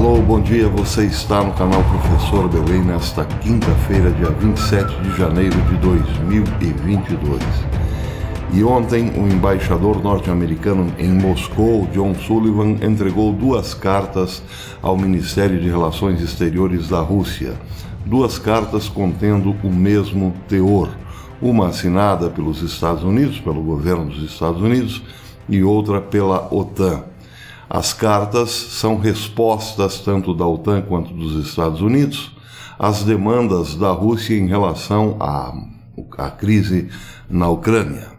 Alô, bom dia, você está no canal Professor Belém nesta quinta-feira, dia 27 de janeiro de 2022. E ontem, o embaixador norte-americano em Moscou, John Sullivan, entregou duas cartas ao Ministério de Relações Exteriores da Rússia. Duas cartas contendo o mesmo teor. Uma assinada pelos Estados Unidos, pelo governo dos Estados Unidos, e outra pela OTAN. As cartas são respostas tanto da OTAN quanto dos Estados Unidos às demandas da Rússia em relação à crise na Ucrânia.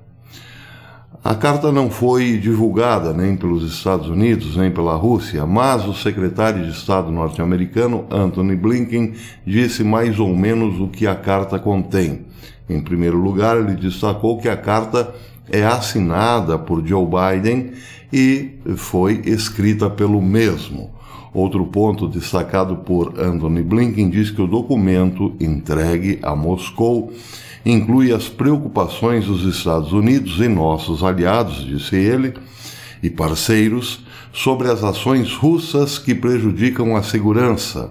A carta não foi divulgada nem pelos Estados Unidos nem pela Rússia, mas o secretário de Estado norte-americano, Antony Blinken, disse mais ou menos o que a carta contém. Em primeiro lugar, ele destacou que a carta é assinada por Joe Biden e foi escrita pelo mesmo. Outro ponto destacado por Antony Blinken diz que o documento entregue a Moscou inclui as preocupações dos Estados Unidos e nossos aliados, disse ele, e parceiros, sobre as ações russas que prejudicam a segurança,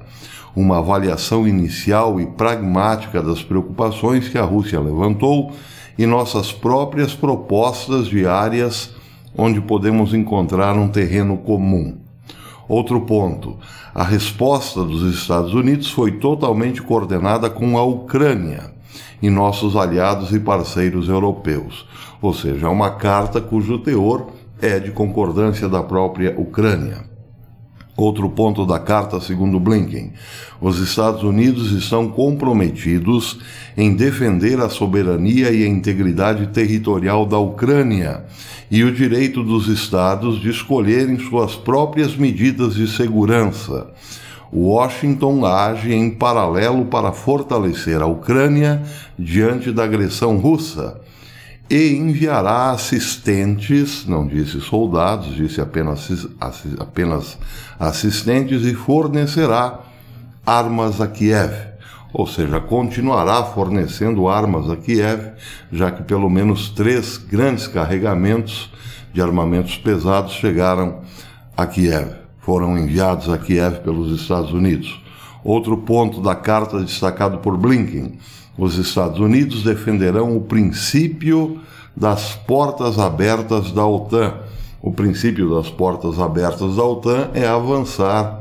uma avaliação inicial e pragmática das preocupações que a Rússia levantou e nossas próprias propostas de áreas onde podemos encontrar um terreno comum. Outro ponto, a resposta dos Estados Unidos foi totalmente coordenada com a Ucrânia e nossos aliados e parceiros europeus, ou seja, uma carta cujo teor é de concordância da própria Ucrânia. Outro ponto da carta, segundo Blinken, os Estados Unidos estão comprometidos em defender a soberania e a integridade territorial da Ucrânia e o direito dos Estados de escolherem suas próprias medidas de segurança. Washington age em paralelo para fortalecer a Ucrânia diante da agressão russa e enviará assistentes, não disse soldados, disse apenas assistentes, e fornecerá armas a Kiev, ou seja, continuará fornecendo armas a Kiev, já que pelo menos 3 grandes carregamentos de armamentos pesados chegaram a Kiev, foram enviados a Kiev pelos Estados Unidos. Outro ponto da carta destacado por Blinken: os Estados Unidos defenderão o princípio das portas abertas da OTAN. O princípio das portas abertas da OTAN é avançar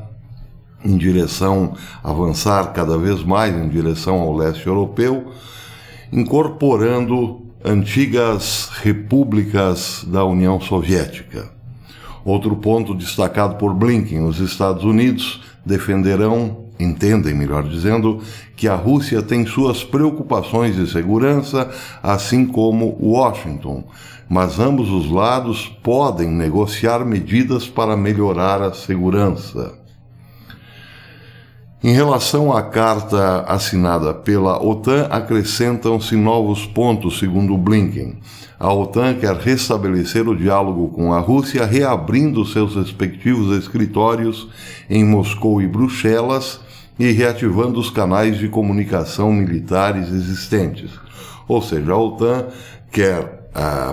cada vez mais em direção ao leste europeu, incorporando antigas repúblicas da União Soviética. Outro ponto destacado por Blinken: os Estados Unidos entendem, melhor dizendo, que a Rússia tem suas preocupações de segurança, assim como Washington, mas ambos os lados podem negociar medidas para melhorar a segurança. Em relação à carta assinada pela OTAN, acrescentam-se novos pontos, segundo Blinken. A OTAN quer restabelecer o diálogo com a Rússia, reabrindo seus respectivos escritórios em Moscou e Bruxelas e reativando os canais de comunicação militares existentes. Ou seja, a OTAN quer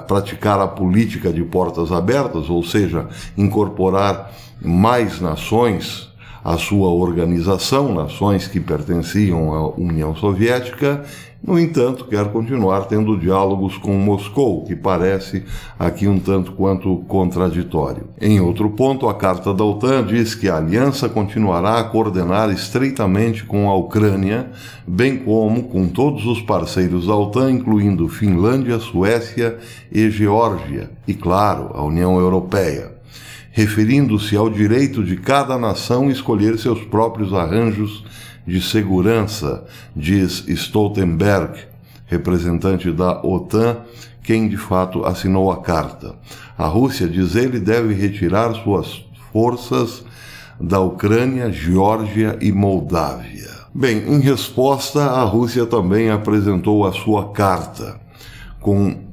praticar a política de portas abertas, ou seja, incorporar mais nações à sua organização, nações que pertenciam à União Soviética. No entanto, quer continuar tendo diálogos com Moscou, que parece aqui um tanto quanto contraditório. Em outro ponto, a carta da OTAN diz que a aliança continuará a coordenar estreitamente com a Ucrânia, bem como com todos os parceiros da OTAN, incluindo Finlândia, Suécia e Geórgia, e, claro, a União Europeia, referindo-se ao direito de cada nação escolher seus próprios arranjos de segurança, diz Stoltenberg, representante da OTAN, quem de fato assinou a carta. A Rússia, diz ele, deve retirar suas forças da Ucrânia, Geórgia e Moldávia. Bem, em resposta, a Rússia também apresentou a sua carta, com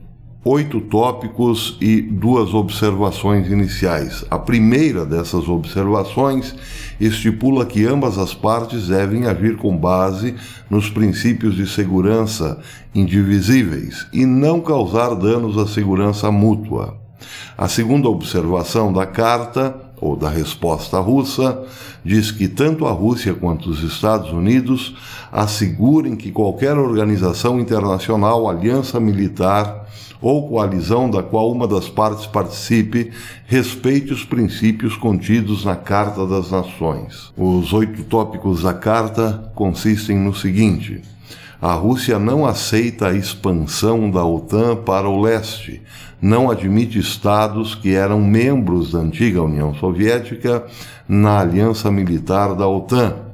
8 tópicos e 2 observações iniciais. A primeira dessas observações estipula que ambas as partes devem agir com base nos princípios de segurança indivisíveis e não causar danos à segurança mútua. A segunda observação da carta ou da resposta russa, diz que tanto a Rússia quanto os Estados Unidos assegurem que qualquer organização internacional, aliança militar ou coalizão da qual uma das partes participe, respeite os princípios contidos na Carta das Nações. Os 8 tópicos da Carta consistem no seguinte: a Rússia não aceita a expansão da OTAN para o leste, não admite estados que eram membros da antiga União Soviética na aliança militar da OTAN.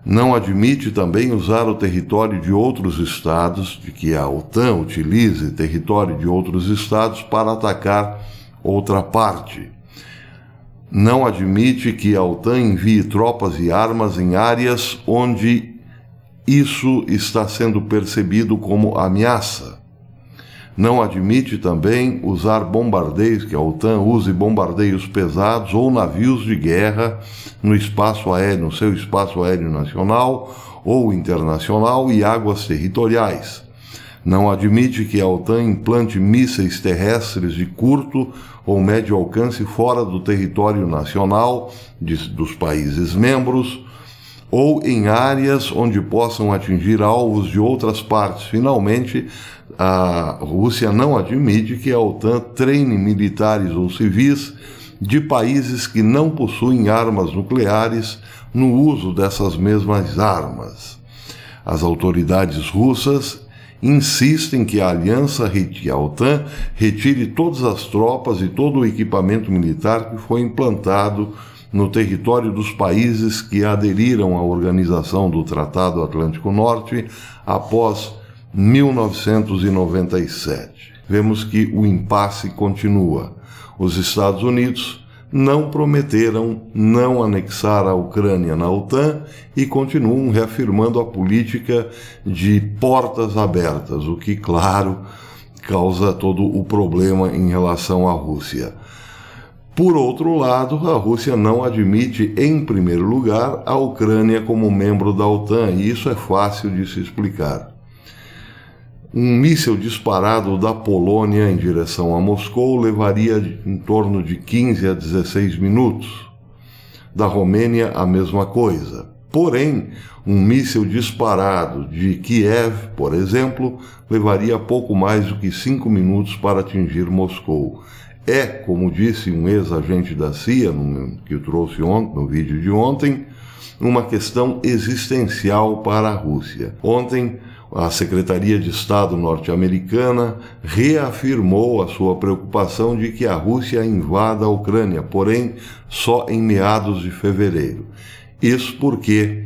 Não admite também usar o território de outros estados, de que a OTAN utilize território de outros estados para atacar outra parte. Não admite que a OTAN envie tropas e armas em áreas onde isso está sendo percebido como ameaça. Não admite também usar bombardeios, que a OTAN use bombardeios pesados ou navios de guerra no espaço aéreo, no seu espaço aéreo nacional ou internacional e águas territoriais. Não admite que a OTAN implante mísseis terrestres de curto ou médio alcance fora do território nacional dos países membros ou em áreas onde possam atingir alvos de outras partes. Finalmente, a Rússia não admite que a OTAN treine militares ou civis de países que não possuem armas nucleares no uso dessas mesmas armas. As autoridades russas insistem que a OTAN retire todas as tropas e todo o equipamento militar que foi implantado no território dos países que aderiram à organização do Tratado Atlântico Norte após 1997. Vemos que o impasse continua. Os Estados Unidos não prometeram não anexar a Ucrânia na OTAN e continuam reafirmando a política de portas abertas, o que, claro, causa todo o problema em relação à Rússia. Por outro lado, a Rússia não admite, em primeiro lugar, a Ucrânia como membro da OTAN, e isso é fácil de se explicar. Um míssil disparado da Polônia em direção a Moscou levaria em torno de 15 a 16 minutos. Da Romênia, a mesma coisa. Porém, um míssil disparado de Kiev, por exemplo, levaria pouco mais do que 5 minutos para atingir Moscou. É, como disse um ex-agente da CIA, que eu trouxe ontem, no vídeo de ontem, uma questão existencial para a Rússia. Ontem, a Secretaria de Estado norte-americana reafirmou a sua preocupação de que a Rússia invada a Ucrânia, porém só em meados de fevereiro. Isso porque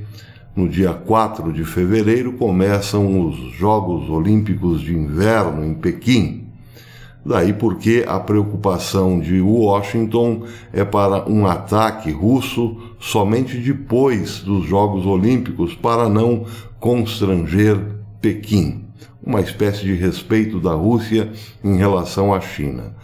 no dia 4 de fevereiro começam os Jogos Olímpicos de Inverno em Pequim. Daí porque a preocupação de Washington é para um ataque russo somente depois dos Jogos Olímpicos para não constranger Pequim, uma espécie de respeito da Rússia em relação à China.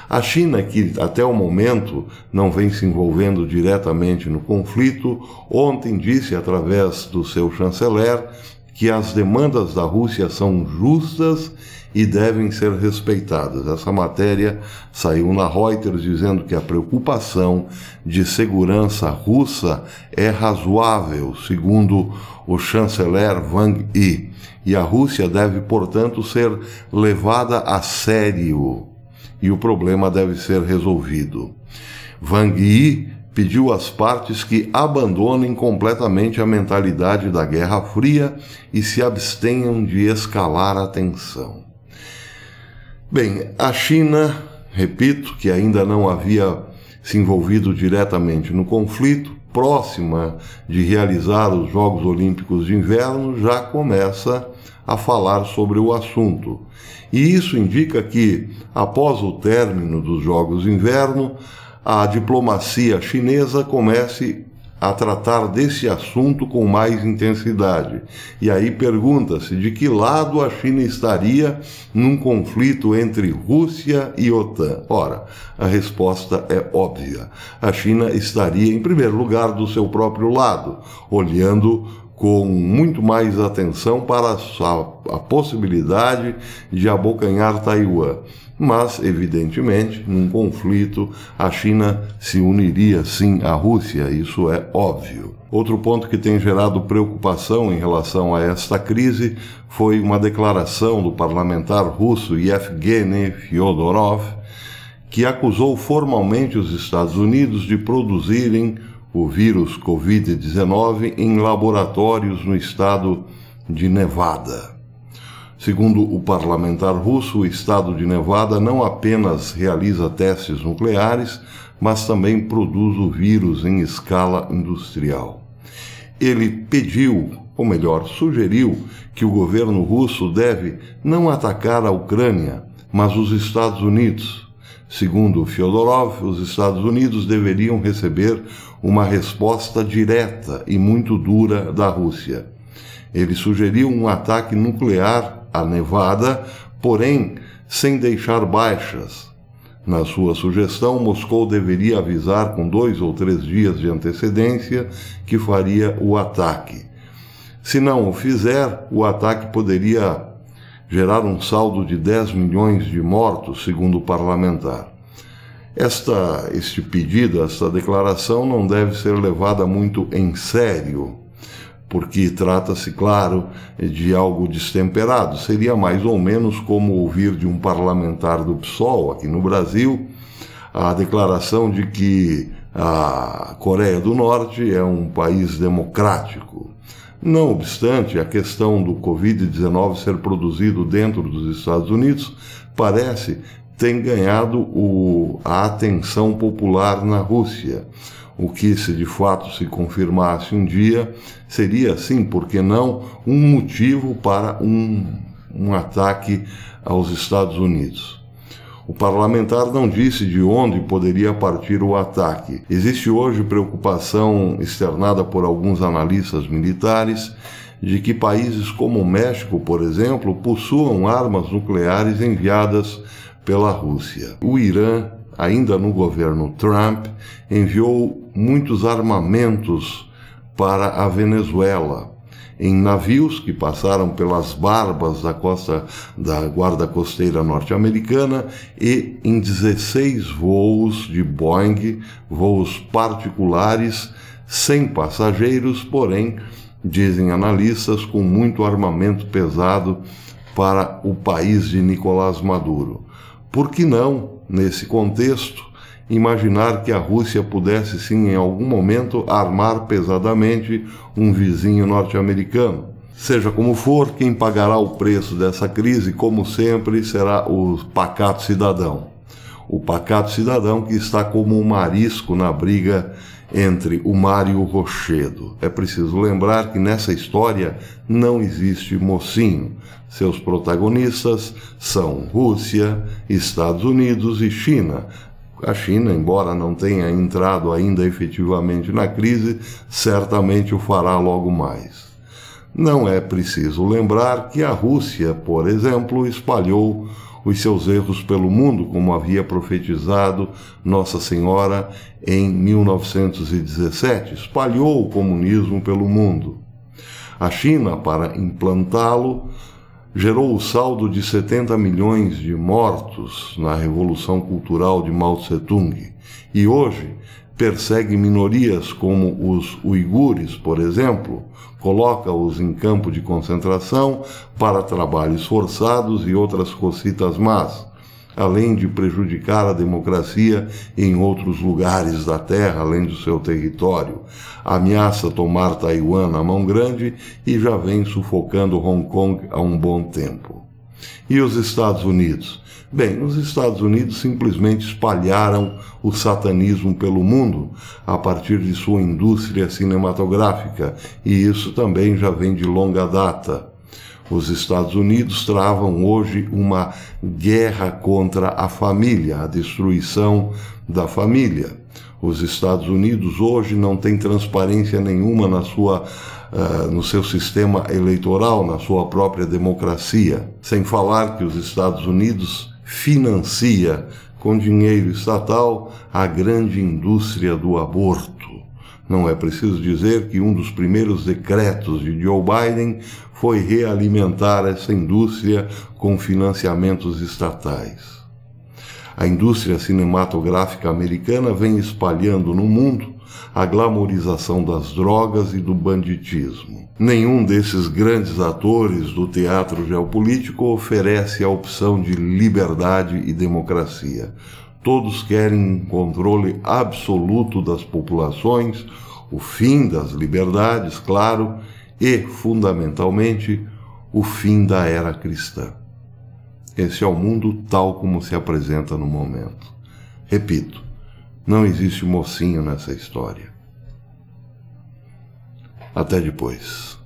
A China, que até o momento não vem se envolvendo diretamente no conflito, ontem disse através do seu chanceler que as demandas da Rússia são justas e devem ser respeitadas. Essa matéria saiu na Reuters dizendo que a preocupação de segurança russa é razoável, segundo o chanceler Wang Yi, e a Rússia deve, portanto, ser levada a sério e o problema deve ser resolvido. Wang Yi pediu às partes que abandonem completamente a mentalidade da Guerra Fria e se abstenham de escalar a tensão. Bem, a China, repito, que ainda não havia se envolvido diretamente no conflito, próxima de realizar os Jogos Olímpicos de Inverno, já começa a falar sobre o assunto. E isso indica que, após o término dos Jogos de Inverno, a diplomacia chinesa comece a tratar desse assunto com mais intensidade. E aí pergunta-se de que lado a China estaria num conflito entre Rússia e OTAN. Ora, a resposta é óbvia. A China estaria, em primeiro lugar, do seu próprio lado, olhando com muito mais atenção para a possibilidade de abocanhar Taiwan. Mas, evidentemente, num conflito, a China se uniria sim à Rússia, isso é óbvio. Outro ponto que tem gerado preocupação em relação a esta crise foi uma declaração do parlamentar russo Yevgeny Fyodorov, que acusou formalmente os Estados Unidos de produzirem o vírus Covid-19 em laboratórios no estado de Nevada. Segundo o parlamentar russo, o estado de Nevada não apenas realiza testes nucleares, mas também produz o vírus em escala industrial. Ele pediu, ou melhor, sugeriu, que o governo russo deve não atacar a Ucrânia, mas os Estados Unidos. Segundo Fyodorov, os Estados Unidos deveriam receber uma resposta direta e muito dura da Rússia. Ele sugeriu um ataque nuclear a Nevada, porém sem deixar baixas. Na sua sugestão, Moscou deveria avisar com 2 ou 3 dias de antecedência que faria o ataque. Se não o fizer, o ataque poderia gerar um saldo de 10 milhões de mortos, segundo o parlamentar. Este pedido, esta declaração não deve ser levada muito em sério, porque trata-se, claro, de algo destemperado. Seria mais ou menos como ouvir de um parlamentar do PSOL, aqui no Brasil, a declaração de que a Coreia do Norte é um país democrático. Não obstante, a questão do Covid-19 ser produzido dentro dos Estados Unidos parece ter ganhado a atenção popular na Rússia. O que, se de fato se confirmasse um dia, seria, sim, por que não, um motivo para um ataque aos Estados Unidos. O parlamentar não disse de onde poderia partir o ataque. Existe hoje preocupação externada por alguns analistas militares de que países como o México, por exemplo, possuam armas nucleares enviadas pela Rússia. O Irã, ainda no governo Trump, enviou muitos armamentos para a Venezuela, em navios que passaram pelas barbas da Guarda Costeira norte-americana e em 16 voos de Boeing, voos particulares, sem passageiros, porém, dizem analistas, com muito armamento pesado para o país de Nicolás Maduro. Por que não, nesse contexto, imaginar que a Rússia pudesse sim em algum momento armar pesadamente um vizinho norte-americano? Seja como for, quem pagará o preço dessa crise, como sempre, será o pacato cidadão. O pacato cidadão que está como um marisco na briga entre o mar e o rochedo. É preciso lembrar que nessa história não existe mocinho. Seus protagonistas são Rússia, Estados Unidos e China. A China, embora não tenha entrado ainda efetivamente na crise, certamente o fará logo mais. Não é preciso lembrar que a Rússia, por exemplo, espalhou os seus erros pelo mundo, como havia profetizado Nossa Senhora em 1917. Espalhou o comunismo pelo mundo. A China, para implantá-lo, gerou o saldo de 70 milhões de mortos na Revolução Cultural de Mao Tse-tung e hoje persegue minorias como os uigures, por exemplo, coloca-os em campo de concentração para trabalhos forçados e outras cocitas más, além de prejudicar a democracia em outros lugares da terra, além do seu território. Ameaça tomar Taiwan na mão grande e já vem sufocando Hong Kong há um bom tempo. E os Estados Unidos? Bem, os Estados Unidos simplesmente espalharam o satanismo pelo mundo a partir de sua indústria cinematográfica, e isso também já vem de longa data. Os Estados Unidos travam hoje uma guerra contra a família, a destruição da família. Os Estados Unidos hoje não têm transparência nenhuma no seu sistema eleitoral, na sua própria democracia. Sem falar que os Estados Unidos financia com dinheiro estatal a grande indústria do aborto. Não é preciso dizer que um dos primeiros decretos de Joe Biden foi realimentar essa indústria com financiamentos estatais. A indústria cinematográfica americana vem espalhando no mundo a glamorização das drogas e do banditismo. Nenhum desses grandes atores do teatro geopolítico oferece a opção de liberdade e democracia. Todos querem um controle absoluto das populações, o fim das liberdades, claro, e, fundamentalmente, o fim da era cristã. Esse é o mundo tal como se apresenta no momento. Repito, não existe mocinho nessa história. Até depois.